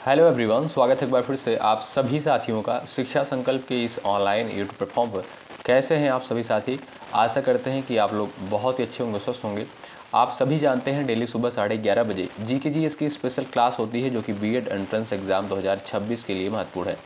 Hello everyone, स्वागत है एक बार फिर से आप सभी साथियों का शिक्षा संकल्प के इस ऑनलाइन यूट्यूब प्लेटफॉर्म पर। कैसे हैं आप सभी साथी? आशा करते हैं कि आप लोग बहुत ही अच्छे होंगे, स्वस्थ होंगे। आप सभी जानते हैं डेली सुबह 11:30 बजे जीकेजीएस की स्पेशल क्लास होती है जो कि बीएड एंट्रेंस एग्जाम 2026 के लिए महत्वपूर्ण है।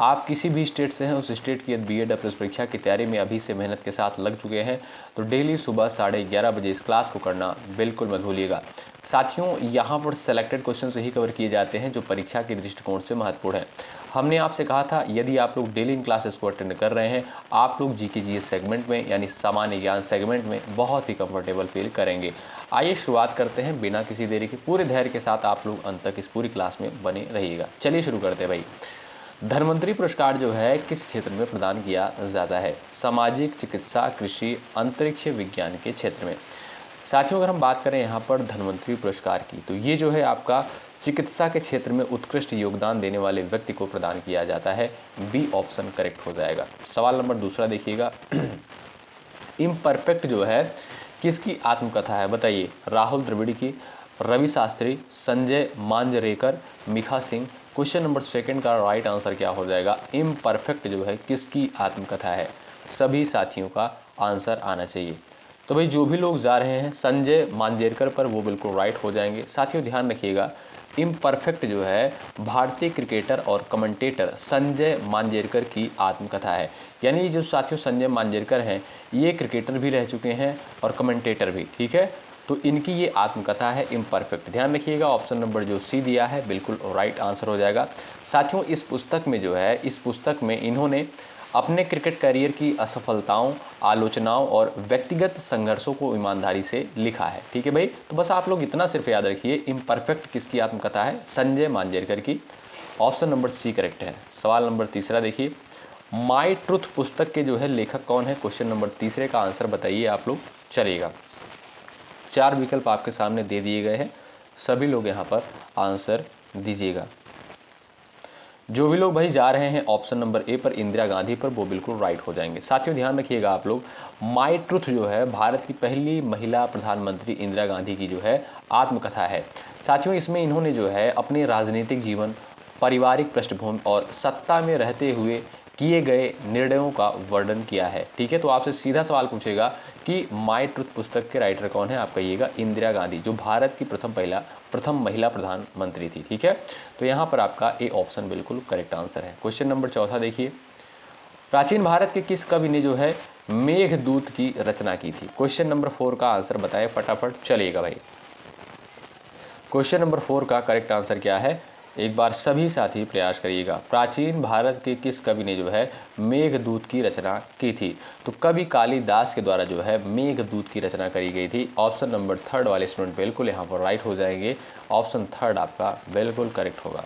आप किसी भी स्टेट से हैं, उस स्टेट की बीएड प्रवेश परीक्षा की तैयारी में अभी से मेहनत के साथ लग चुके हैं तो डेली सुबह 11:30 बजे इस क्लास को करना बिल्कुल मत भूलिएगा। साथियों, यहाँ पर सेलेक्टेड क्वेश्चन ही कवर किए जाते हैं जो परीक्षा के दृष्टिकोण से महत्वपूर्ण है। हमने आपसे कहा था यदि आप लोग डेली इन क्लासेस को अटेंड कर रहे हैं, आप लोग जीकेजीएस सेगमेंट में यानी सामान्य ज्ञान सेगमेंट में बहुत ही कंफर्टेबल फील करेंगे। आइए शुरुआत करते हैं बिना किसी देरी के। पूरे धैर्य के साथ आप लोग अंत तक इस पूरी क्लास में बने रहिएगा। चलिए शुरू करते हैं भाई। धन्वंतरी पुरस्कार जो है किस क्षेत्र में प्रदान किया जाता है? सामाजिक, चिकित्सा, कृषि, अंतरिक्ष विज्ञान के क्षेत्र में। साथियों, अगर हम बात करें यहाँ पर धन्वंतरी पुरस्कार की तो ये जो है आपका चिकित्सा के क्षेत्र में उत्कृष्ट योगदान देने वाले व्यक्ति को प्रदान किया जाता है। बी ऑप्शन करेक्ट हो जाएगा। सवाल नंबर दूसरा देखिएगा। इम्परफेक्ट जो है किसकी आत्मकथा है? बताइए। राहुल द्रविड़ की, Ravi Shastri, Sanjay Manjrekar, Milkha Singh. Question number second का राइट आंसर क्या हो जाएगा? इम्परफेक्ट जो है किसकी आत्मकथा है? सभी साथियों का आंसर आना चाहिए। तो भाई जो भी लोग जा रहे हैं संजय मांजरेकर पर वो बिल्कुल राइट हो जाएंगे। साथियों ध्यान रखिएगा, इम्परफेक्ट जो है भारतीय क्रिकेटर और कमेंटेटर संजय मांजरेकर की आत्मकथा है। यानी जो साथियों संजय मांजरेकर हैं ये क्रिकेटर भी रह चुके हैं और कमेंटेटर भी, ठीक है। तो इनकी ये आत्मकथा है इम्परफेक्ट। ध्यान रखिएगा, ऑप्शन नंबर जो सी दिया है बिल्कुल राइट आंसर हो जाएगा। साथियों इस पुस्तक में जो है, इस पुस्तक में इन्होंने अपने क्रिकेट करियर की असफलताओं, आलोचनाओं और व्यक्तिगत संघर्षों को ईमानदारी से लिखा है, ठीक है भाई। तो बस आप लोग इतना सिर्फ याद रखिए, इम्परफेक्ट किसकी आत्मकथा है? संजय मांजरेकर की। ऑप्शन नंबर सी करेक्ट है। सवाल नंबर तीसरा देखिए। माई ट्रुथ पुस्तक के जो है लेखक कौन है? क्वेश्चन नंबर तीसरे का आंसर बताइए आप लोग। चलिएगा, 4 विकल्प आपके सामने दे दिए गए हैं, सभी लोग यहाँ पर आंसर दीजिएगा। जो भी लोग भाई जा रहे हैं ऑप्शन नंबर ए पर इंदिरा गांधी पर वो बिल्कुल राइट हो जाएंगे। साथियों ध्यान रखिएगा आप लोग, माई ट्रुथ जो है भारत की पहली महिला प्रधानमंत्री इंदिरा गांधी की जो है आत्मकथा है। साथियों इसमें इन्होंने जो है अपने राजनीतिक जीवन, पारिवारिक पृष्ठभूमि और सत्ता में रहते हुए किए गए निर्णयों का वर्णन किया है, ठीक है। तो आपसे सीधा सवाल पूछेगा कि माई ट्रुथ पुस्तक के राइटर कौन है? आप कहिएगा इंदिरा गांधी, जो भारत की प्रथम महिला प्रधानमंत्री थी, ठीक है। तो यहाँ पर आपका ए ऑप्शन बिल्कुल करेक्ट आंसर है। क्वेश्चन नंबर चौथा देखिए। प्राचीन भारत के किस कवि ने जो है मेघदूत की रचना की थी? क्वेश्चन नंबर 4 का आंसर बताएं फटाफट। चलिएगा भाई, क्वेश्चन नंबर 4 का करेक्ट आंसर क्या है? एक बार सभी साथी प्रयास करिएगा। प्राचीन भारत के किस कवि ने जो है मेघदूत की रचना की थी? तो कवि कालिदास के द्वारा जो है मेघदूत की रचना करी गई थी। ऑप्शन नंबर 3 वाले स्टूडेंट बिल्कुल यहाँ पर राइट हो जाएंगे। ऑप्शन 3 आपका बिल्कुल करेक्ट होगा।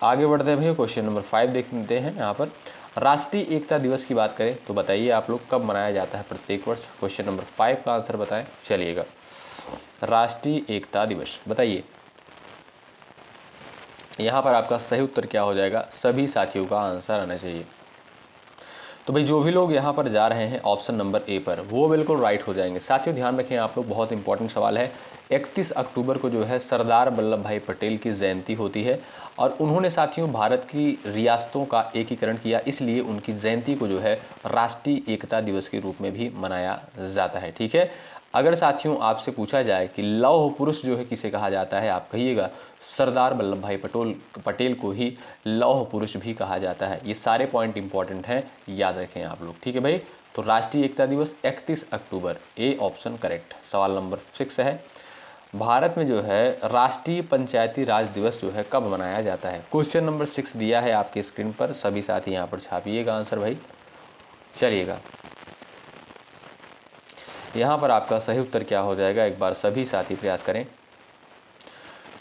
आगे बढ़ते हैं भैया, क्वेश्चन नंबर 5 देख लेते हैं। यहाँ पर राष्ट्रीय एकता दिवस की बात करें तो बताइए आप लोग कब मनाया जाता है प्रत्येक वर्ष? क्वेश्चन नंबर 5 का आंसर बताएं। चलिएगा, राष्ट्रीय एकता दिवस बताइए। यहाँ पर आपका सही उत्तर क्या हो जाएगा? सभी साथियों का आंसर आना चाहिए। तो भाई जो भी लोग यहाँ पर जा रहे हैं ऑप्शन नंबर ए पर वो बिल्कुल राइट हो जाएंगे। साथियों ध्यान रखें आप लोग, बहुत इंपॉर्टेंट सवाल है। 31 अक्टूबर को जो है सरदार वल्लभ भाई पटेल की जयंती होती है और उन्होंने साथियों भारत की रियासतों का एकीकरण किया, इसलिए उनकी जयंती को जो है राष्ट्रीय एकता दिवस के रूप में भी मनाया जाता है, ठीक है। अगर साथियों आपसे पूछा जाए कि लौह पुरुष जो है किसे कहा जाता है, आप कहिएगा सरदार वल्लभ भाई पटेल को ही लौह पुरुष भी कहा जाता है। ये सारे पॉइंट इंपॉर्टेंट हैं, याद रखें आप लोग, ठीक है भाई। तो राष्ट्रीय एकता दिवस 31 अक्टूबर, ए ऑप्शन करेक्ट। सवाल नंबर 6 है। भारत में जो है राष्ट्रीय पंचायती राज दिवस जो है कब मनाया जाता है? क्वेश्चन नंबर 6 दिया है आपके स्क्रीन पर, सभी साथी यहाँ पर छापिएगा आंसर भाई। चलिएगा, यहाँ पर आपका सही उत्तर क्या हो जाएगा? एक बार सभी साथी प्रयास करें।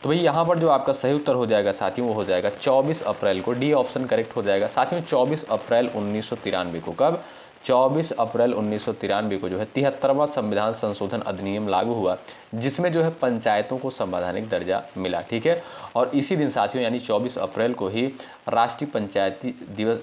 तो भाई यहाँ पर जो आपका सही उत्तर हो जाएगा साथियों वो हो जाएगा 24 अप्रैल को। डी ऑप्शन करेक्ट हो जाएगा। साथियों 24 अप्रैल 1993 को, कब? 24 अप्रैल 1993 को जो है 73वां संविधान संशोधन अधिनियम लागू हुआ, जिसमें जो है पंचायतों को संवैधानिक दर्जा मिला, ठीक है। और इसी दिन साथियों यानी 24 अप्रैल को ही राष्ट्रीय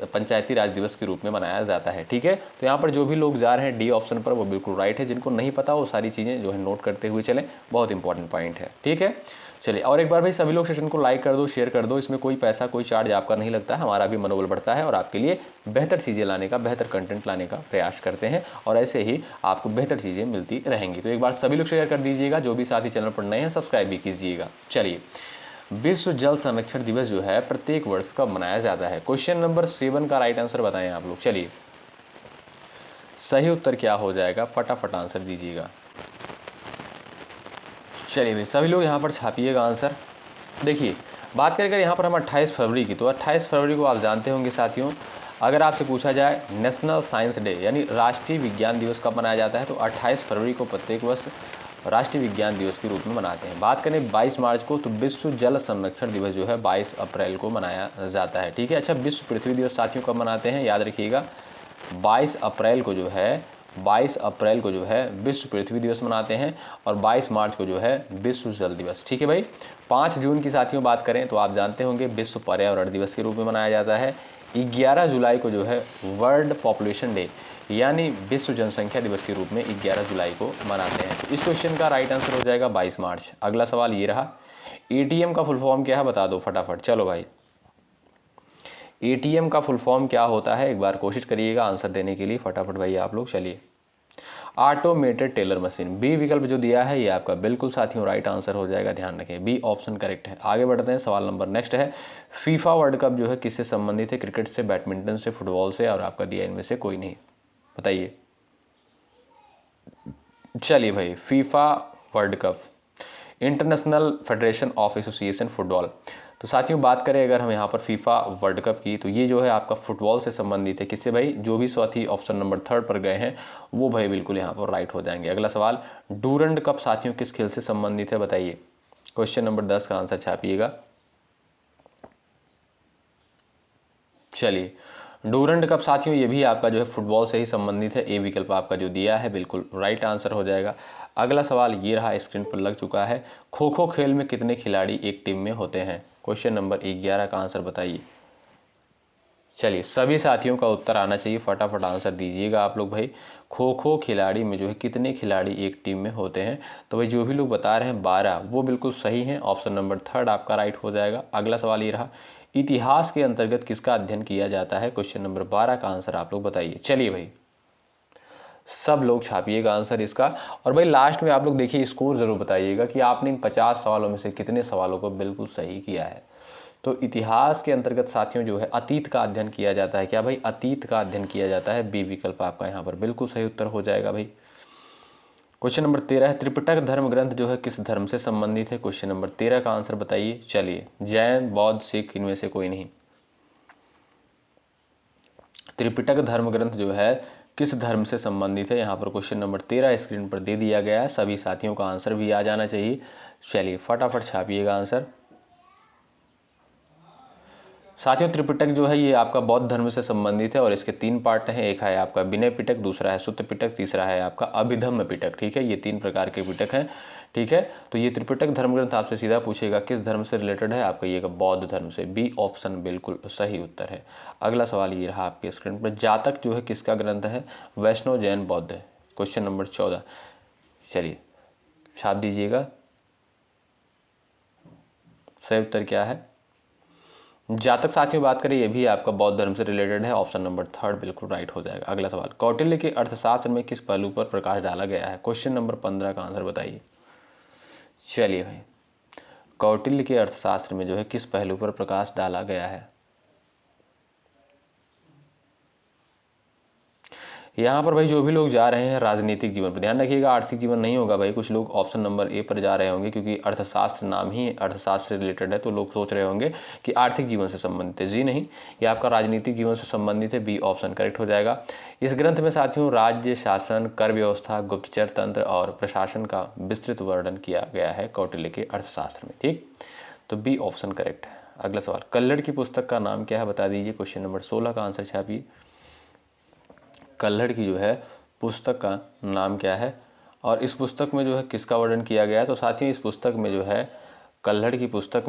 पंचायती राज दिवस के रूप में मनाया जाता है, ठीक है। तो यहाँ पर जो भी लोग जा रहे हैं डी ऑप्शन पर वो बिल्कुल राइट है। जिनको नहीं पता वो सारी चीज़ें जो है नोट करते हुए चलें, बहुत इंपॉर्टेंट पॉइंट है, ठीक है। चलिए, और एक बार भाई सभी लोग सेशन को लाइक कर दो, शेयर कर दो। इसमें कोई पैसा कोई चार्ज आपका नहीं लगता है, हमारा भी मनोबल बढ़ता है और आपके लिए बेहतर चीज़ें लाने का, बेहतर कंटेंट लाने का प्रयास करते हैं और ऐसे ही आपको बेहतर चीज़ें मिलती रहेंगी। तो एक बार सभी लोग शेयर कर दीजिएगा, जो भी साथी चैनल पर नए हैं सब्सक्राइब भी कीजिएगा। चलिए, विश्व जल संरक्षण दिवस जो है प्रत्येक वर्ष कब मनाया जाता है? क्वेश्चन नंबर 7 का राइट आंसर बताएं आप लोग। चलिए, सही उत्तर क्या हो जाएगा, फटाफट आंसर दीजिएगा। चलिए भाई, सभी लोग यहाँ पर छापिएगा आंसर। देखिए, बात करें अगर यहाँ पर हम 28 फरवरी की, तो 28 फरवरी को आप जानते होंगे साथियों, अगर आपसे पूछा जाए नेशनल साइंस डे यानी राष्ट्रीय विज्ञान दिवस कब मनाया जाता है, तो 28 फरवरी को प्रत्येक वर्ष राष्ट्रीय विज्ञान दिवस के रूप में मनाते हैं। बात करें 22 मार्च को, तो विश्व जल संरक्षण दिवस जो है 22 अप्रैल को मनाया जाता है। ठीक है। अच्छा, विश्व पृथ्वी दिवस साथियों कब मनाते हैं, याद रखिएगा 22 अप्रैल को जो है 22 अप्रैल को जो है विश्व पृथ्वी दिवस मनाते हैं और 22 मार्च को जो है विश्व जल दिवस। ठीक है भाई। 5 जून की साथियों बात करें तो आप जानते होंगे विश्व पर्यावरण दिवस के रूप में मनाया जाता है। 11 जुलाई को जो है वर्ल्ड पॉपुलेशन डे यानी विश्व जनसंख्या दिवस के रूप में 11 जुलाई को मनाते हैं। इस क्वेश्चन का राइट आंसर हो जाएगा 22 मार्च। अगला सवाल ये रहा, एटीएम का फुल फॉर्म क्या है बता दो फटाफट। चलो भाई, एटीएम का फुल फॉर्म क्या होता है, एक बार कोशिश करिएगा आंसर देने के लिए फटाफट भाई आप लोग। चलिए, ऑटोमेटेड टेलर मशीन। बी विकल्प जो दिया है ये आपका बिल्कुल साथियों राइट आंसर हो जाएगा, ध्यान रखें बी ऑप्शन करेक्ट है। आगे बढ़ते हैं, सवाल नंबर नेक्स्ट है, फीफा वर्ल्ड कप जो है किससे संबंधित है, क्रिकेट से, बैडमिंटन से, फुटबॉल से, और आपका दिया इनमें से कोई नहीं, बताइए। चलिए भाई, FIFA world cup, international federation of association football. तो साथियों बात करें अगर हम यहाँ पर फीफा वर्ल्ड कप की, तो ये जो है आपका फुटबॉल से संबंधित है। किससे भाई, जो भी साथी ऑप्शन नंबर 3 पर गए हैं वो भाई बिल्कुल यहाँ पर राइट हो जाएंगे। अगला सवाल, डूरंड कप साथियों किस खेल से संबंधित है, बताइए। क्वेश्चन नंबर 10 का आंसर छापिएगा। चलिए, डूरंड कप साथियों ये भी आपका जो है फुटबॉल से ही संबंधित है। ए विकल्प आपका जो दिया है बिल्कुल राइट आंसर हो जाएगा। अगला सवाल ये रहा, स्क्रीन पर लग चुका है, खो खो खेल में कितने खिलाड़ी एक टीम में होते हैं, क्वेश्चन नंबर 11 का आंसर बताइए। चलिए, सभी साथियों का उत्तर आना चाहिए, फटाफट आंसर दीजिएगा आप लोग भाई। खो खो खिलाड़ी में जो है कितने खिलाड़ी एक टीम में होते हैं, तो भाई जो भी लोग बता रहे हैं 12, वो बिल्कुल सही हैं। ऑप्शन नंबर 3 आपका राइट हो जाएगा। अगला सवाल ये रहा, इतिहास के अंतर्गत किसका अध्ययन किया जाता है, क्वेश्चन नंबर 12 का आंसर आप लोग बताइए। चलिए भाई, सब लोग छापिएगा आंसर इसका, और भाई लास्ट में आप लोग देखिए स्कोर जरूर बताइएगा कि आपने इन 50 सवालों में से कितने सवालों को बिल्कुल सही किया है। तो इतिहास के अंतर्गत साथियों जो है अतीत का अध्ययन किया जाता है, क्या भाई, अतीत का अध्ययन किया जाता है। बी विकल्प आपका यहाँ पर बिल्कुल सही उत्तर हो जाएगा भाई। क्वेश्चन नंबर 13 है, त्रिपिटक धर्म ग्रंथ जो है किस धर्म से संबंधित है, क्वेश्चन नंबर 13 का आंसर बताइए। चलिए, जैन, बौद्ध, सिख, इनमें से कोई नहीं। त्रिपिटक धर्म ग्रंथ जो है किस धर्म से संबंधित है, यहाँ पर क्वेश्चन नंबर 13 स्क्रीन पर दे दिया गया है। सभी साथियों का आंसर भी आ जाना चाहिए। चलिए, फटाफट छापिएगा आंसर। साथियों, त्रिपिटक जो है ये आपका बौद्ध धर्म से संबंधित है और इसके 3 पार्ट हैं। एक है आपका विनय पिटक, दूसरा है सुत्त पिटक, तीसरा है आपका अभिधम्म पिटक। ठीक है, ये 3 प्रकार के पिटक हैं। ठीक है, तो ये त्रिपिटक धर्म ग्रंथ आपसे सीधा पूछेगा किस धर्म से रिलेटेड है, आपका ये बौद्ध धर्म से। बी ऑप्शन बिल्कुल सही उत्तर है। अगला सवाल ये रहा आपके स्क्रीन पर, जातक जो है किसका ग्रंथ है, वैष्णव, जैन, बौद्ध है, क्वेश्चन नंबर 14। चलिए, छाप दीजिएगा, सही उत्तर क्या है। जातक साथियों बात करें ये भी आपका बौद्ध धर्म से रिलेटेड है। ऑप्शन नंबर 3 बिल्कुल राइट हो जाएगा। अगला सवाल, कौटिल्य के अर्थशास्त्र में किस पहलू पर प्रकाश डाला गया है, क्वेश्चन नंबर 15 का आंसर बताइए। चलिए भाई, कौटिल्य के अर्थशास्त्र में जो है किस पहलू पर प्रकाश डाला गया है, यहाँ पर भाई जो भी लोग जा रहे हैं राजनीतिक जीवन पर, ध्यान रखिएगा आर्थिक जीवन नहीं होगा भाई। कुछ लोग ऑप्शन नंबर ए पर जा रहे होंगे क्योंकि अर्थशास्त्र नाम ही अर्थशास्त्र से रिलेटेड है, तो लोग सोच रहे होंगे कि आर्थिक जीवन से संबंधित है। जी नहीं, ये आपका राजनीतिक जीवन से संबंधित है। बी ऑप्शन करेक्ट हो जाएगा। इस ग्रंथ में साथियों राज्य शासन, कर व्यवस्था, गुप्तचर तंत्र और प्रशासन का विस्तृत वर्णन किया गया है कौटिल्य के अर्थशास्त्र में। ठीक, तो बी ऑप्शन करेक्ट है। अगला सवाल, कल्हड़ की पुस्तक का नाम क्या है बता दीजिए, क्वेश्चन नंबर 16 का आंसर छापिए। कल्हड़ की जो है पुस्तक का नाम क्या है और इस पुस्तक में जो है किसका वर्णन किया गया है, तो साथियों इस पुस्तक में जो है कल्हड़ की पुस्तक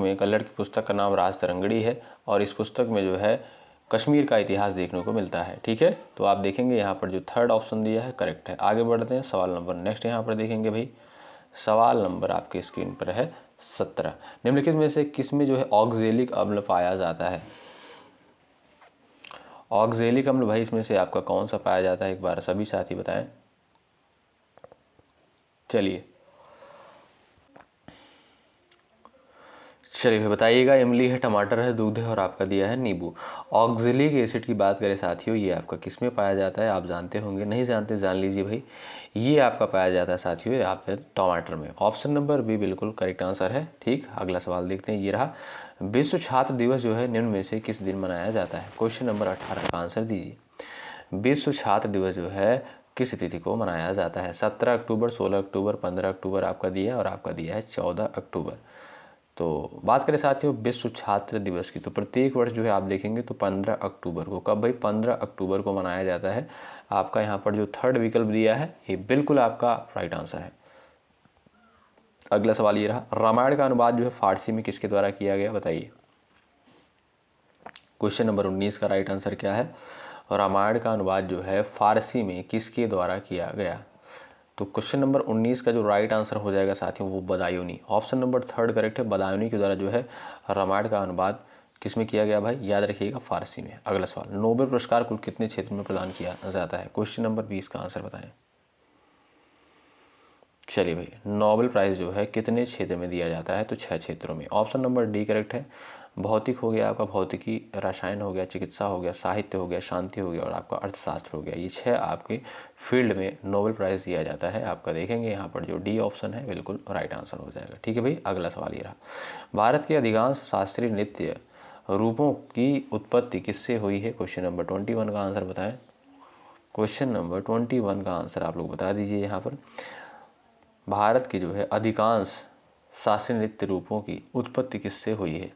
का नाम राजतरंगड़ी है और इस पुस्तक में जो है कश्मीर का इतिहास देखने को मिलता है। ठीक है, तो आप देखेंगे यहाँ पर जो 3rd ऑप्शन दिया है करेक्ट है। आगे बढ़ते हैं, सवाल नंबर नेक्स्ट यहाँ पर देखेंगे भाई। सवाल नंबर आपके स्क्रीन पर है 17। निम्नलिखित में से किस में जो है ऑक्जेलिक अम्ल पाया जाता है? ऑक्जेलिक अम्ल भाई इसमें से आपका कौन सा पाया जाता है, एक बार सभी साथी बताएं। चलिए चलिए बताइएगा। इमली है, टमाटर है, दूध है और आपका दिया है नींबू। ऑक्जेलिक एसिड की बात करें साथियों, ये आपका किस में पाया जाता है? आप जानते होंगे, नहीं जानते जान लीजिए भाई। ये आपका पाया जाता है साथियों यहाँ पे टमाटर में। ऑप्शन नंबर बी बिल्कुल करेक्ट आंसर है। ठीक, अगला सवाल देखते हैं। ये रहा, विश्व छात्र दिवस जो है निम्न में से किस दिन मनाया जाता है? क्वेश्चन नंबर 18 का आंसर दीजिए। विश्व छात्र दिवस जो है किस तिथि को मनाया जाता है? 17 अक्टूबर, 16 अक्टूबर, 15 अक्टूबर आपका दिया है और आपका दिया है 14 अक्टूबर। तो बात करें साथियों विश्व छात्र दिवस की, तो प्रत्येक वर्ष जो है आप देखेंगे तो 15 अक्टूबर को, कब भाई? 15 अक्टूबर को मनाया जाता है। आपका यहाँ पर जो थर्ड विकल्प दिया है ये बिल्कुल आपका राइट आंसर है। अगला सवाल ये रहा, रामायण का अनुवाद जो है फारसी में किसके द्वारा किया गया? बताइए। क्वेश्चन नंबर 19 का राइट आंसर क्या है? रामायण का अनुवाद जो है फारसी में किसके द्वारा किया गया? तो क्वेश्चन नंबर 19 का जो राइट आंसर हो जाएगा साथियों वो Badayuni. Option number third correct है, बदायूनी के द्वारा जो है रामायण का अनुवाद किस में किया गया भाई? याद रखिएगा फारसी में। अगला सवाल, नोबेल पुरस्कार कुल कितने क्षेत्र में प्रदान किया जाता है? क्वेश्चन नंबर 20 का आंसर बताएं। चलिए भाई, नोबेल प्राइज़ जो है कितने क्षेत्र में दिया जाता है? तो 6 क्षेत्रों में। ऑप्शन नंबर डी करेक्ट है। भौतिक हो गया आपका, भौतिकी, रसायन हो गया, चिकित्सा हो गया, साहित्य हो गया, शांति हो गया और आपका अर्थशास्त्र हो गया। ये 6 आपके फील्ड में नोबेल प्राइज़ दिया जाता है। आपका देखेंगे यहाँ पर जो डी ऑप्शन है बिल्कुल राइट आंसर हो जाएगा। ठीक है भाई, अगला सवाल ये रहा, भारत के अधिकांश शास्त्रीय नृत्य रूपों की उत्पत्ति किससे हुई है? क्वेश्चन नंबर 21 का आंसर बताएं। क्वेश्चन नंबर 21 का आंसर आप लोग बता दीजिए। यहाँ पर भारत के जो है अधिकांश शास्त्रीय नृत्य रूपों की उत्पत्ति किससे हुई है?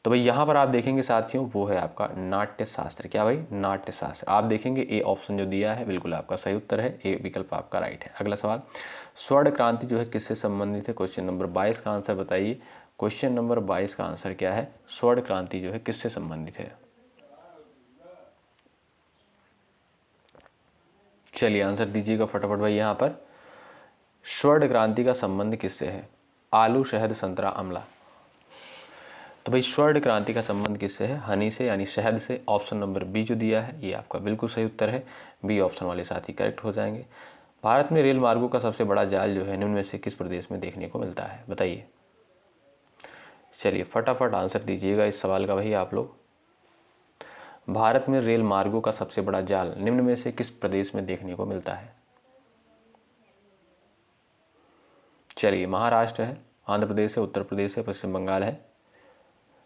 तो भाई यहाँ पर आप देखेंगे साथियों वो है आपका नाट्य शास्त्र। क्या भाई? नाट्य शास्त्र। आप देखेंगे ए ऑप्शन जो दिया है बिल्कुल आपका सही उत्तर है, ए विकल्प आपका राइट है। अगला सवाल, स्वर्ण क्रांति जो है किससे संबंधित है? क्वेश्चन नंबर 22 का आंसर बताइए। क्वेश्चन नंबर 22 का आंसर क्या है? स्वर्ण क्रांति जो है किससे संबंधित है? चलिए आंसर दीजिएगा फटाफट भाई। यहाँ पर स्वर्ण क्रांति का संबंध किससे है? आलू, शहद, संतरा, आंवला। तो भाई स्वर्ण क्रांति का संबंध किससे है? हनी से यानी शहद से। ऑप्शन नंबर बी जो दिया है ये आपका बिल्कुल सही उत्तर है। बी ऑप्शन वाले साथी करेक्ट हो जाएंगे। भारत में रेल मार्गों का सबसे बड़ा जाल जो है निम्न में से किस प्रदेश में देखने को मिलता है? बताइए। चलिए फटाफट आंसर दीजिएगा इस सवाल का भाई आप लोग। भारत में रेल मार्गों का सबसे बड़ा जाल निम्न में से किस प्रदेश में देखने को मिलता है? चलिए, महाराष्ट्र है, आंध्र प्रदेश है, उत्तर प्रदेश है, पश्चिम बंगाल है।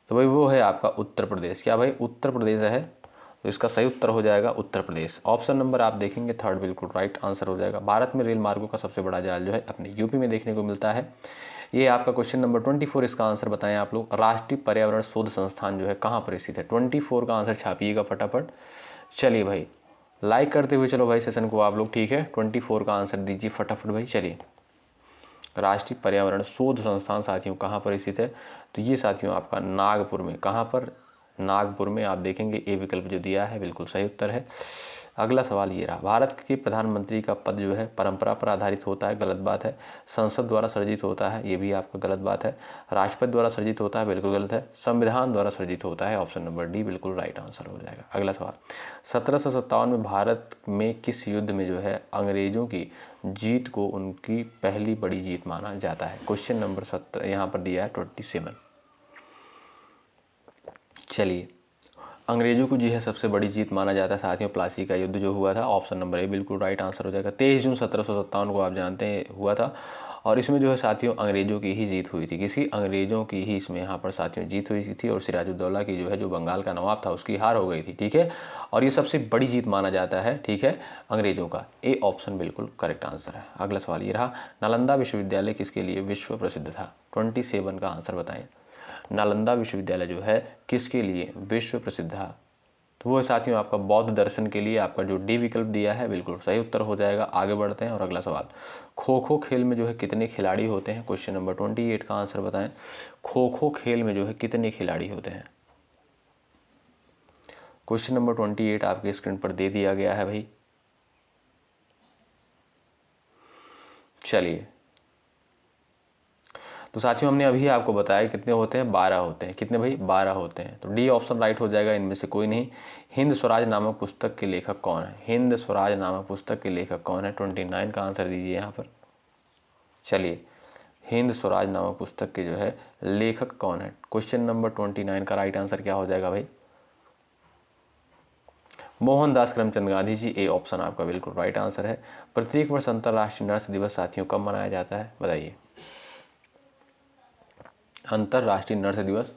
तो भाई वो है आपका उत्तर प्रदेश। क्या भाई? उत्तर प्रदेश है। तो इसका सही उत्तर हो जाएगा उत्तर प्रदेश। ऑप्शन नंबर आप देखेंगे थर्ड बिल्कुल राइट आंसर हो जाएगा। भारत में रेल मार्गों का सबसे बड़ा जाल जो है अपने यूपी में देखने को मिलता है। ये आपका क्वेश्चन नंबर 24 इसका आंसर बताएं आप लोग। राष्ट्रीय पर्यावरण शोध संस्थान जो है कहाँ पर स्थित है? 24 का आंसर छापिएगा फटाफट। चलिए भाई लाइक करते हुए चलो भाई सेशन को आप लोग। ठीक है, 24 का आंसर दीजिए फटाफट भाई। चलिए, राष्ट्रीय पर्यावरण शोध संस्थान साथियों कहाँ पर स्थित है? तो ये साथियों आपका नागपुर में। कहाँ पर? नागपुर में। आप देखेंगे ए विकल्प जो दिया है बिल्कुल सही उत्तर है। अगला सवाल ये रहा, भारत के प्रधानमंत्री का पद जो है परंपरा पर आधारित होता है, गलत बात है। संसद द्वारा सृजित होता है, ये भी आपका गलत बात है। राष्ट्रपति द्वारा सृजित होता है, बिल्कुल गलत है। संविधान द्वारा सृजित होता है, ऑप्शन नंबर डी बिल्कुल राइट आंसर हो जाएगा। अगला सवाल, 1757 में भारत में किस युद्ध में जो है अंग्रेजों की जीत को उनकी पहली बड़ी जीत माना जाता है? क्वेश्चन नंबर 17 यहाँ पर दिया है 27। चलिए, अंग्रेजों को जो है सबसे बड़ी जीत माना जाता है साथियों प्लासी का युद्ध जो हुआ था। ऑप्शन नंबर ए बिल्कुल राइट आंसर हो जाएगा। 23 जून 1757 को आप जानते हैं हुआ था। और इसमें जो है साथियों अंग्रेजों की ही जीत हुई थी। किसी? अंग्रेजों की ही इसमें यहाँ पर साथियों जीत हुई थी। और सिराजुद्दौला की जो है जो बंगाल का नवाब था उसकी हार हो गई थी। ठीक है, और ये सबसे बड़ी जीत माना जाता है। ठीक है, अंग्रेजों का। ए ऑप्शन बिल्कुल करेक्ट आंसर है। अगला सवाल ये रहा, नालंदा विश्वविद्यालय किसके लिए विश्व प्रसिद्ध था? 27 का आंसर बताएं। नालंदा विश्वविद्यालय जो है किसके लिए विश्व प्रसिद्ध था? तो वो है साथियों आपका बौद्ध दर्शन के लिए। आपका जो डी विकल्प दिया है बिल्कुल सही उत्तर हो जाएगा। आगे बढ़ते हैं और अगला सवाल, खो खो खेल में जो है कितने खिलाड़ी होते हैं? क्वेश्चन नंबर 28 का आंसर बताएं। खो खो खेल में जो है कितने खिलाड़ी होते हैं? क्वेश्चन नंबर 28 आपके स्क्रीन पर दे दिया गया है भाई। चलिए, तो साथियों हमने अभी आपको बताया कितने होते हैं, 12 होते हैं। कितने भाई, 12 होते हैं। तो डी ऑप्शन राइट हो जाएगा, इनमें से कोई नहीं। हिंद स्वराज नामक पुस्तक के लेखक कौन है? हिंद स्वराज नामक पुस्तक के लेखक कौन है? 29 का आंसर दीजिए यहाँ पर। चलिए, हिंद स्वराज नामक पुस्तक के जो है लेखक कौन है? क्वेश्चन नंबर 29 का राइट आंसर क्या हो जाएगा भाई? मोहनदास करमचंद गांधी जी। ए ऑप्शन आपका बिल्कुल राइट आंसर है। प्रत्येक वर्ष अंतर्राष्ट्रीय नर्स दिवस साथियों कब मनाया जाता है, बताइए? अंतर्राष्ट्रीय नर्स दिवस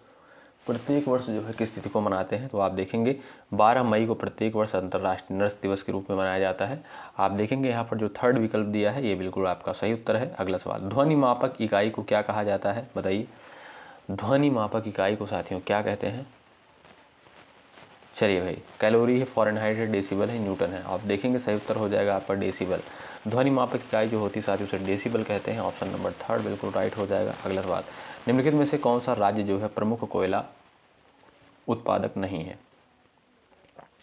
प्रत्येक वर्ष जो है किस तिथि को मनाते हैं? तो आप देखेंगे 12 मई को प्रत्येक वर्ष अंतर्राष्ट्रीय नर्स दिवस के रूप में मनाया जाता है। आप देखेंगे यहाँ पर जो थर्ड विकल्प दिया है ये बिल्कुल आपका सही उत्तर है। अगला सवाल, ध्वनि मापक इकाई को क्या कहा जाता है, बताइए? ध्वनि मापक इकाई को साथियों क्या कहते हैं? चलिए भाई, कैलोरी है, फ़ारेनहाइट है, डेसिबल है, न्यूटन है। आप देखेंगे सही उत्तर हो जाएगा आपका डेसिबल। ध्वनि मापक इकाई जो होती है साथियों उसे डेसिबल कहते हैं। ऑप्शन नंबर थर्ड बिल्कुल राइट हो जाएगा। अगला सवाल, निम्नलिखित में से कौन सा राज्य जो है प्रमुख कोयला उत्पादक नहीं है?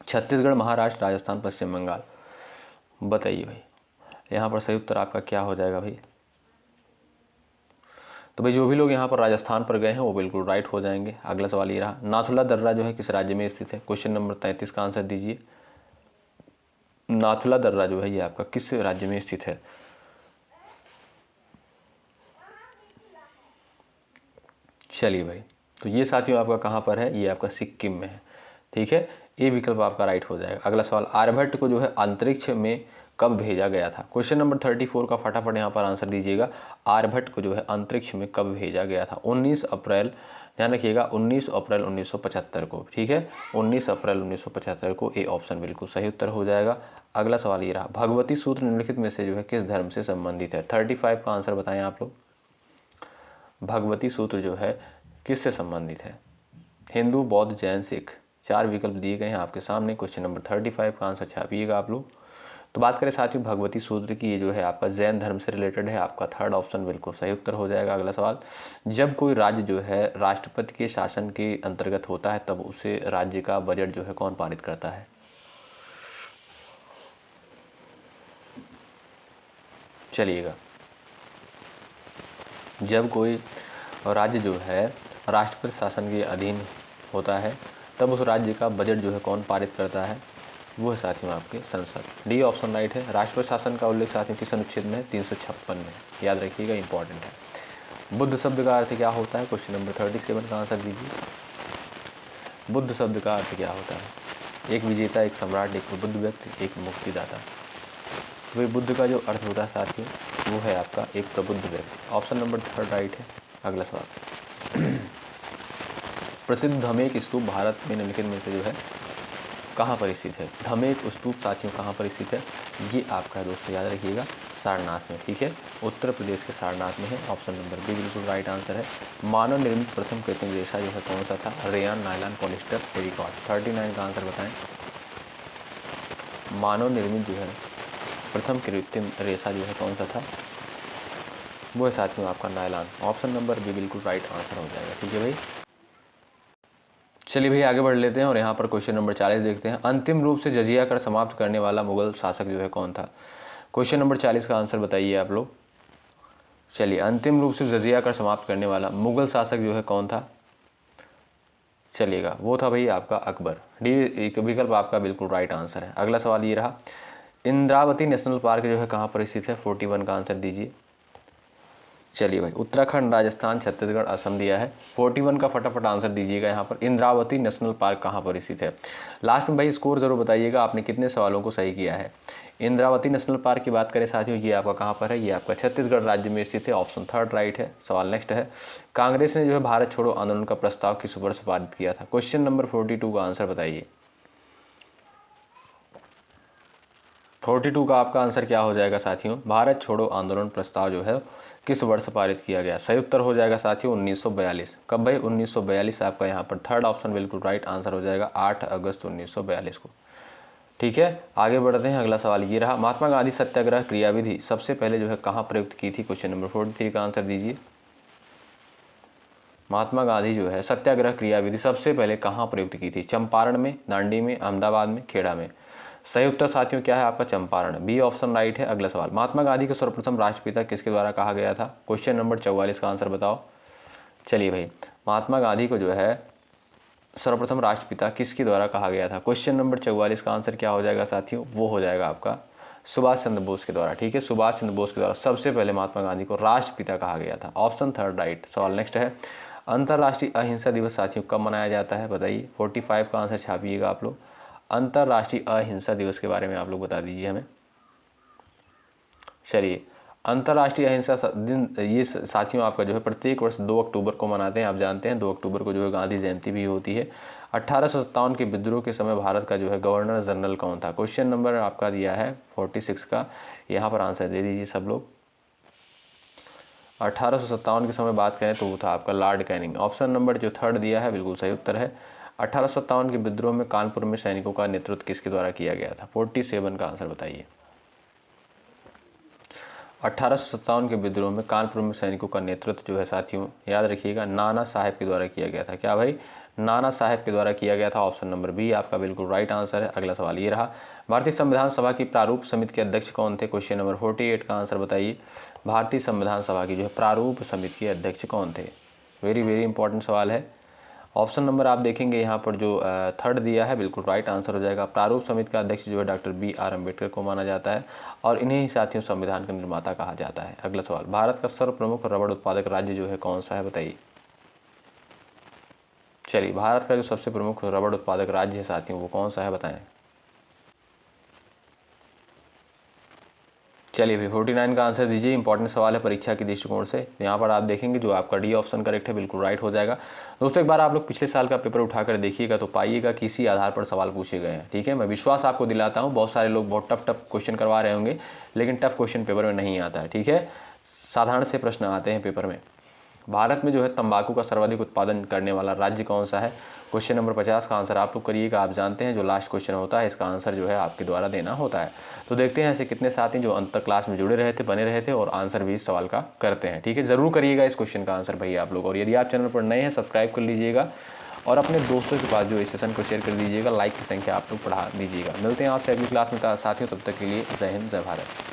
छत्तीसगढ़, महाराष्ट्र, राजस्थान, पश्चिम बंगाल। बताइए भाई, यहाँ पर सही उत्तर आपका क्या हो जाएगा भाई? तो भाई जो भी लोग यहाँ पर राजस्थान पर गए हैं वो बिल्कुल राइट हो जाएंगे। अगला सवाल ये रहा, नाथुला दर्रा जो है किस राज्य में स्थित है? क्वेश्चन नंबर 33 का आंसर दीजिए। नाथुला दर्रा जो है ये आपका किस राज्य में स्थित है? चलिए भाई, तो ये साथियों आपका कहाँ पर है? ये आपका सिक्किम में है। ठीक है, ए विकल्प आपका राइट हो जाएगा। अगला सवाल, आर्यभट्ट को जो है अंतरिक्ष में कब भेजा गया था? क्वेश्चन नंबर 34 का फटाफट यहाँ पर आंसर दीजिएगा। आर्यभट्ट को जो है अंतरिक्ष में कब भेजा गया था? 19 अप्रैल, ध्यान रखिएगा 19 अप्रैल 1975 को। ठीक है, 19 अप्रैल 1975 को। ए ऑप्शन बिल्कुल सही उत्तर हो जाएगा। अगला सवाल ये रहा, भगवती सूत्र निम्नलिखित में से जो है किस धर्म से संबंधित है? 35 का आंसर बताएं आप लोग। भगवती सूत्र जो है किससे संबंधित है? हिंदू, बौद्ध, जैन, सिख। 4 विकल्प दिए गए हैं आपके सामने। क्वेश्चन नंबर 35 का आंसर छापिएगा आप लोग। तो बात करें साथियों भगवती सूत्र की, ये जो है आपका जैन धर्म से रिलेटेड है। आपका थर्ड ऑप्शन बिल्कुल सही उत्तर हो जाएगा। अगला सवाल, जब कोई राज्य जो है राष्ट्रपति के शासन के अंतर्गत होता है तब उसे राज्य का बजट जो है कौन पारित करता है? चलिएगा, जब कोई राज्य जो है राष्ट्रपति शासन के अधीन होता है तब उस राज्य का बजट जो है कौन पारित करता है? वो है साथियों आपके संसद। डी ऑप्शन राइट है। राष्ट्रपति शासन का उल्लेख साथियों किस अनुच्छेद में है? 356 में। याद रखिएगा, इंपॉर्टेंट है। बुद्ध शब्द का अर्थ क्या होता है? क्वेश्चन नंबर 37 का आंसर दीजिए। बुद्ध शब्द का अर्थ क्या होता है? एक विजेता, एक सम्राट, एक प्रबुद्ध व्यक्ति, एक मुक्तिदाता। वही बुद्ध का जो अर्थ होता है साथियों वो है आपका एक प्रबुद्ध व्यक्ति। ऑप्शन नंबर थर्ड राइट है। अगला सवाल, प्रसिद्ध धमेक स्तूप भारत में निम्नलिखित में से जो है कहाँ पर स्थित है? धमेक स्तूप साथियों कहाँ पर स्थित है? ये आपका दोस्तों याद रखिएगा सारनाथ में। ठीक है, उत्तर प्रदेश के सारनाथ में है। ऑप्शन नंबर बी बिल्कुल राइट आंसर है। मानव निर्मित प्रथम कृत्रिम रेशा जो है कौन सा था? Ryan, nylon, polyester, terricot. 39 का आंसर बताएं। मानव निर्मित जो है प्रथम कृत्रिम रेशा जो है कौन सा था? वो है साथियों आपका नायलॉन। ऑप्शन नंबर बी बिल्कुल राइट आंसर हो जाएगा। ठीक है भाई, चलिए भाई आगे बढ़ लेते हैं और यहाँ पर क्वेश्चन नंबर 40 देखते हैं। अंतिम रूप से जजिया कर समाप्त करने वाला मुगल शासक जो है कौन था? क्वेश्चन नंबर 40 का आंसर बताइए आप लोग। चलिए, अंतिम रूप से जजिया कर समाप्त करने वाला मुगल शासक जो है कौन था? चलिएगा, वो था भाई आपका अकबर। डी विकल्प आपका बिल्कुल राइट आंसर है। अगला सवाल ये रहा, इंद्रावती नेशनल पार्क जो है कहाँ पर स्थित है? 41 का आंसर दीजिए। चलिए भाई, उत्तराखंड, राजस्थान, छत्तीसगढ़, असम दिया है। 41 का फटाफट आंसर दीजिएगा। यहाँ पर इंद्रावती नेशनल पार्क कहाँ पर स्थित है? लास्ट में भाई स्कोर जरूर बताइएगा आपने कितने सवालों को सही किया है। इंद्रावती नेशनल पार्क की बात करें साथियों, ये आपका कहाँ पर है? ये आपका छत्तीसगढ़ राज्य में स्थित है। ऑप्शन थर्ड राइट है। सवाल नेक्स्ट है, कांग्रेस ने जो है भारत छोड़ो आंदोलन का प्रस्ताव किस वर्ष पारित किया था? क्वेश्चन नंबर 42 का आंसर बताइए। 42 का आपका आंसर क्या हो जाएगा साथियों? भारत छोड़ो आंदोलन प्रस्ताव जो है किस वर्ष पारित किया गया? सही उत्तर हो जाएगा साथियों 1942। कब भाई? 1942 आपका यहाँ पर थर्ड ऑप्शन बिल्कुल राइट आंसर हो जाएगा 8 अगस्त 1942 को। ठीक है, आगे बढ़ते हैं। अगला सवाल ये रहा, महात्मा गांधी सत्याग्रह क्रियाविधि सबसे पहले जो है कहाँ प्रयुक्त की थी? क्वेश्चन नंबर 43 का आंसर दीजिए। महात्मा गांधी जो है सत्याग्रह क्रियाविधि सबसे पहले कहाँ प्रयुक्त की थी? चंपारण में, दांडी में, अहमदाबाद में, खेड़ा में। सही उत्तर साथियों क्या है आपका? चंपारण, बी ऑप्शन राइट है। अगला सवाल, महात्मा गांधी को सर्वप्रथम राष्ट्रपिता किसके द्वारा कहा गया था? क्वेश्चन नंबर 44 का आंसर बताओ। चलिए भाई, महात्मा गांधी को जो है सर्वप्रथम राष्ट्रपिता किसके द्वारा कहा गया था? क्वेश्चन नंबर 44 का आंसर क्या हो जाएगा साथियों? वो हो जाएगा आपका सुभाष चंद्र बोस के द्वारा। ठीक है, सुभाष चंद्र बोस के द्वारा सबसे पहले महात्मा गांधी को राष्ट्रपिता कहा गया था। Option third right. सवाल नेक्स्ट है, अंतर्राष्ट्रीय अहिंसा दिवस साथियों कब मनाया जाता है? बताइए। 45 का आंसर छापिएगा आप लोग। अंतर्राष्ट्रीय अहिंसा दिवस के बारे में आप लोग बता दीजिए हमें। चलिए, अंतर्राष्ट्रीय अहिंसा दिन ये साथियों आपका जो है प्रत्येक वर्ष 2 अक्टूबर को मनाते हैं। आप जानते हैं 2 अक्टूबर को जो है गांधी जयंती भी होती है। 1857 के विद्रोह के समय भारत का जो है गवर्नर जनरल कौन था? क्वेश्चन नंबर आपका दिया है 46 का, यहाँ पर आंसर दे दीजिए सब लोग। 1857 के समय बात करें तो वो था आपका लॉर्ड कैनिंग। ऑप्शन नंबर जो थर्ड दिया है बिल्कुल सही उत्तर है। 1857 के विद्रोह में कानपुर में सैनिकों का नेतृत्व किसके द्वारा किया गया था? 47 का आंसर बताइए। 1857 के विद्रोह में कानपुर में सैनिकों का नेतृत्व जो है साथियों याद रखिएगा नाना साहेब के द्वारा किया गया था। क्या भाई? नाना साहेब के द्वारा किया गया था। ऑप्शन नंबर बी आपका बिल्कुल राइट आंसर है। अगला सवाल ये रहा, भारतीय संविधान सभा की प्रारूप समिति के अध्यक्ष कौन थे? क्वेश्चन नंबर 48 का आंसर बताइए। भारतीय संविधान सभा की जो है प्रारूप समिति के अध्यक्ष कौन थे? वेरी वेरी इंपॉर्टेंट सवाल है। ऑप्शन नंबर आप देखेंगे यहाँ पर जो थर्ड दिया है बिल्कुल राइट आंसर हो जाएगा। प्रारूप समिति का अध्यक्ष जो है डॉक्टर BR अम्बेडकर को माना जाता है और इन्हीं साथियों संविधान का निर्माता कहा जाता है। अगला सवाल, भारत का सर्व प्रमुख रबड़ उत्पादक राज्य जो है कौन सा है? बताइए। चलिए, भारत का जो सबसे प्रमुख रबड़ उत्पादक राज्य है साथियों वो कौन सा है बताएं। चलिए भाई 49 का आंसर दीजिए। इंपॉर्टेंट सवाल है परीक्षा के दृष्टिकोण से। यहाँ पर आप देखेंगे जो आपका डी ऑप्शन करेक्ट है बिल्कुल राइट हो जाएगा। दोस्तों एक बार आप लोग पिछले साल का पेपर उठाकर देखिएगा तो पाइएगा कि इसी आधार पर सवाल पूछे गए हैं। ठीक है, मैं विश्वास आपको दिलाता हूँ बहुत सारे लोग बहुत टफ क्वेश्चन करवा रहे होंगे लेकिन टफ क्वेश्चन पेपर में नहीं आता है। ठीक है, साधारण से प्रश्न आते हैं पेपर में। भारत में जो है तंबाकू का सर्वाधिक उत्पादन करने वाला राज्य कौन सा है? क्वेश्चन नंबर 50 का आंसर आप लोग करिएगा। आप जानते हैं जो लास्ट क्वेश्चन होता है इसका आंसर जो है आपके द्वारा देना होता है। तो देखते हैं ऐसे कितने साथी जो अंत तक क्लास में जुड़े रहे थे, बने रहे थे और आंसर भी इस सवाल का करते हैं। ठीक है, ज़रूर करिएगा इस क्वेश्चन का आंसर भैया आप लोग। और यदि आप चैनल पर नए हैं सब्सक्राइब कर लीजिएगा और अपने दोस्तों के पास जो इस सेशन को शेयर कर दीजिएगा। लाइक की संख्या आप लोग बढ़ा दीजिएगा। मिलते हैं आपसे अगली क्लास में साथियों, तब तक के लिए जय हिंद जय भारत।